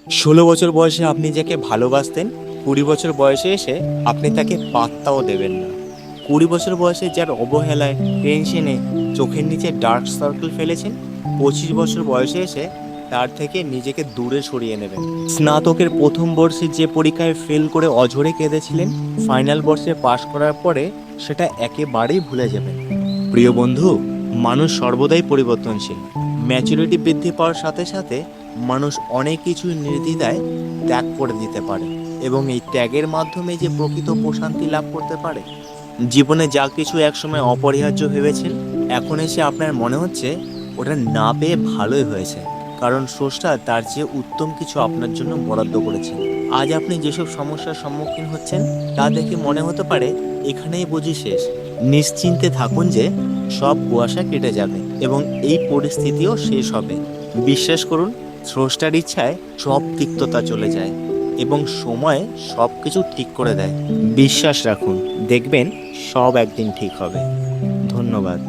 16 বছর বয়সে আপনি যাকে ভালোবাসতেন, 20 বছর বয়সে এসে আপনি তাকে পাত্তাও দেবেন না। 20 বছর বয়সে যার অবহেলায়, টেনশনে চোখের নিচে ডার্ক সার্কেল ফেলেছেন, 25 বছর বয়সে এসে তার থেকে নিজেকে দূরে সরিয়ে নেবেন। স্নাতকের প্রথম বর্ষে যে পরীক্ষায় ফেল করে অঝরে কেঁদেছিলেন, ফাইনাল বর্ষে পাশ করার পরে সেটা একেবারেই ভুলে যাবেন। প্রিয় বন্ধু, মানুষ সর্বদাই পরিবর্তনশীল। ম্যাচুরিটি বৃদ্ধি পাওয়ার সাথে সাথে মানুষ অনেক কিছুই নির্দ্বিধায় ত্যাগ করে দিতে পারে, এবং এই ত্যাগের মাধ্যমে যে প্রকৃত প্রশান্তি লাভ করতে পারে। জীবনে যা কিছু একসময় অপরিহার্য ভেবেছেন, এখন এসে আপনার মনে হচ্ছে ওটা না পেয়ে ভালোই হয়েছে, কারণ স্রষ্টা তার চেয়ে উত্তম কিছু আপনার জন্য বরাদ্দ করেছেন। আজ আপনি যেসব সমস্যার সম্মুখীন হচ্ছেন তা দেখে মনে হতে পারে এখানেই বুঝি শেষ। নিশ্চিন্তে থাকুন যে সব কুয়াশা কেটে যাবে এবং এই পরিস্থিতিও শেষ হবে। বিশ্বাস করুন, স্রষ্টার ইচ্ছায় সব তিক্ততা চলে যায় এবং সময় সব কিছু ঠিক করে দেয়। বিশ্বাস রাখুন, দেখবেন সব একদিন ঠিক হবে। ধন্যবাদ।